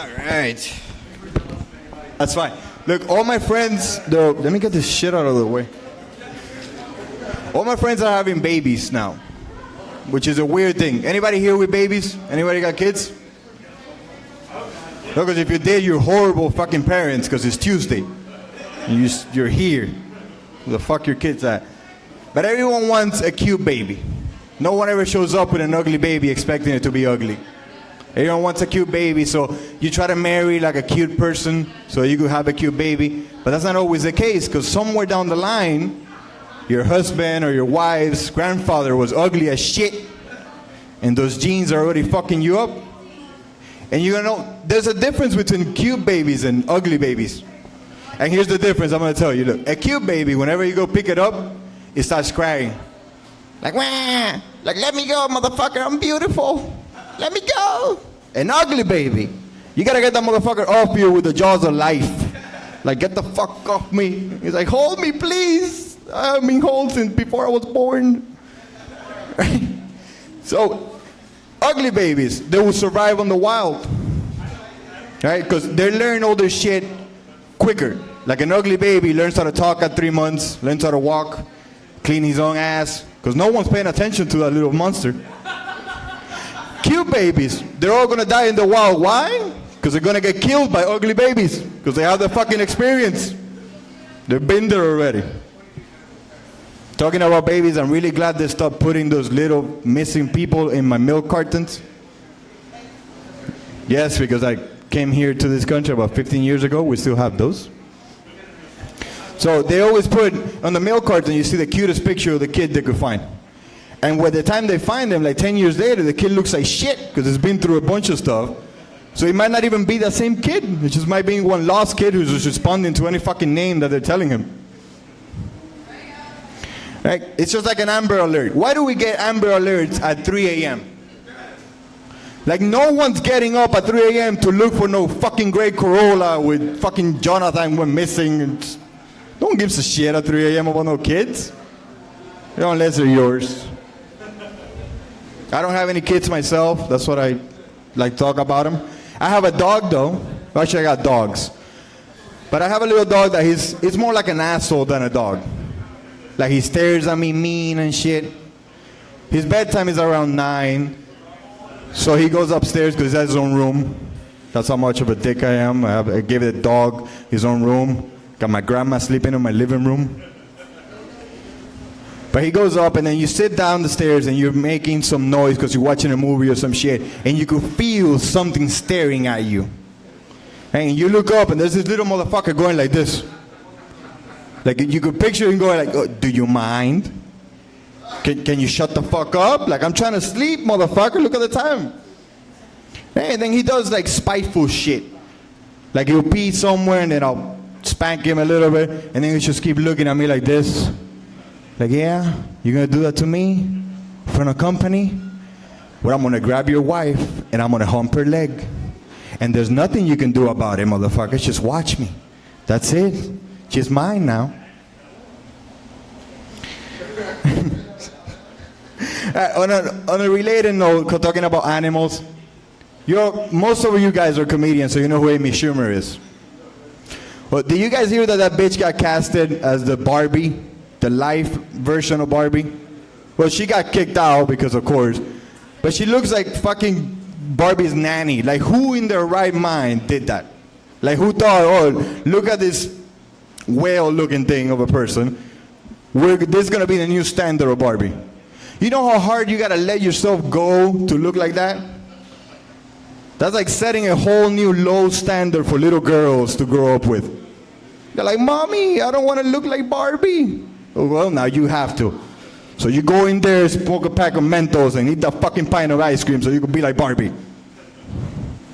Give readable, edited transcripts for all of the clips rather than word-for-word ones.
All right. That's fine. Look, all my friends, let me get this shit out of the way. All my friends are having babies now, which is a weird thing. Anybody here with babies? Anybody got kids? No, because if you did, you're horrible fucking parents because it's Tuesday. And you're here. Where the fuck your kids at? But everyone wants a cute baby. No one ever shows up with an ugly baby expecting it to be ugly. Everyone wants a cute baby, so you try to marry like a cute person so you could have a cute baby. But that's not always the case, because somewhere down the line, your husband or your wife's grandfather was ugly as shit, and those genes are already fucking you up. And you know, there's a difference between cute babies and ugly babies. And here's the difference I'm going to tell you. Look, a cute baby, whenever you go pick it up, it starts crying. Like, wah! Like, let me go, motherfucker, I'm beautiful. Let me go. An ugly baby, you gotta get that motherfucker off you with the jaws of life. Like, get the fuck off me. He's like, hold me, please. I've been hold since before I was born. Right? So, ugly babies, they will survive on the wild. Right? Because they learn all this shit quicker. Like an ugly baby learns how to talk at 3 months, learns how to walk, clean his own ass. Because no one's paying attention to that little monster. Cute babies, they're all gonna die in the wild. Why? Because they're gonna get killed by ugly babies. Because they have the fucking experience. They've been there already. Talking about babies, I'm really glad they stopped putting those little missing people in my milk cartons. Yes, because I came here to this country about 15 years ago. We still have those. So they always put on the milk carton, you see the cutest picture of the kid they could find. And by the time they find them, like 10 years later, the kid looks like shit because it's been through a bunch of stuff. So it might not even be the same kid. It just might be one lost kid who's just responding to any fucking name that they're telling him. Right? It's just like an Amber Alert. Why do we get Amber Alerts at 3 a.m.? Like, no one's getting up at 3 a.m. to look for no fucking gray Corolla with fucking Jonathan went missing. No one gives a shit at 3 a.m. about no kids. You know, unless they're yours. I don't have any kids myself. That's what I like to talk about them. I have a dog though. Actually, I got dogs. But I have a little dog that it's more like an asshole than a dog. Like he stares at me mean and shit. His bedtime is around 9. So he goes upstairs because he has his own room. That's how much of a dick I am. I gave the dog his own room. Got my grandma sleeping in my living room. But he goes up and then you sit down the stairs and you're making some noise because you're watching a movie or some shit and you could feel something staring at you. And you look up and there's this little motherfucker going like this. Like you could picture him going like, oh, do you mind? Can you shut the fuck up? Like, I'm trying to sleep, motherfucker, look at the time. And then he does like spiteful shit. Like he'll pee somewhere and then I'll spank him a little bit and then he'll just keep looking at me like this. Like, yeah, you're gonna do that to me in front of company? Well, I'm gonna grab your wife and I'm gonna hump her leg. And there's nothing you can do about it, motherfucker. Just watch me. That's it. She's mine now. On a related note, talking about animals, most of you guys are comedians, so you know who Amy Schumer is. Well, did you guys hear that bitch got casted as the Barbie? The live version of Barbie? Well, she got kicked out because of course. But she looks like fucking Barbie's nanny. Like, who in their right mind did that? Like, who thought, oh, look at this whale-looking thing of a person. This is going to be the new standard of Barbie. You know how hard you got to let yourself go to look like that? That's like setting a whole new low standard for little girls to grow up with. They're like, Mommy, I don't want to look like Barbie. Oh, well, now you have to. So you go in there, smoke a pack of Mentos, and eat that fucking pint of ice cream so you can be like Barbie.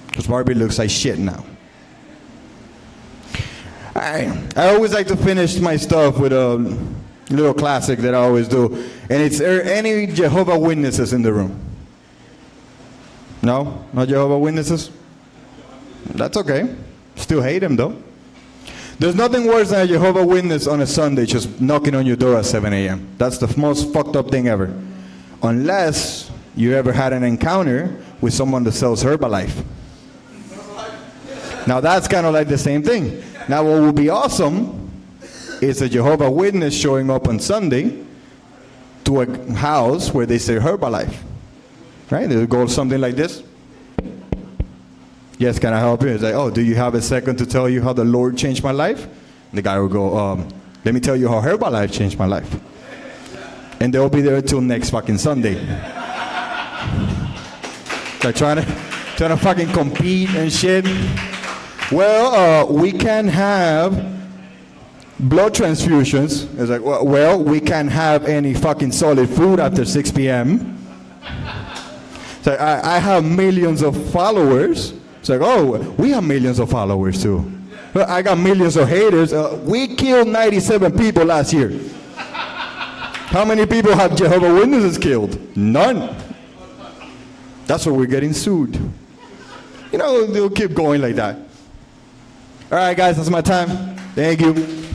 Because Barbie looks like shit now. I always like to finish my stuff with a little classic that I always do. And it's any Jehovah's Witnesses in the room? No? No Jehovah's Witnesses? That's okay. Still hate them though. There's nothing worse than a Jehovah's Witness on a Sunday just knocking on your door at 7 a.m. That's the most fucked up thing ever. Unless you ever had an encounter with someone that sells Herbalife. Now that's kind of like the same thing. Now what would be awesome is a Jehovah's Witness showing up on Sunday to a house where they say Herbalife. Right? They would go something like this. Yes, can I help you? It's like, oh, do you have a second to tell you how the Lord changed my life? And the guy will go, let me tell you how Herbalife changed my life. And they'll be there until next fucking Sunday. They're trying to fucking compete and shit. Well, we can have blood transfusions. It's like, well, we can't have any fucking solid food after 6 p.m. It's like, I have millions of followers. It's like, oh, we have millions of followers too. I got millions of haters. We killed 97 people last year. How many people have Jehovah's Witnesses killed? None. That's why we're getting sued. You know, they'll keep going like that. All right, guys, that's my time. Thank you.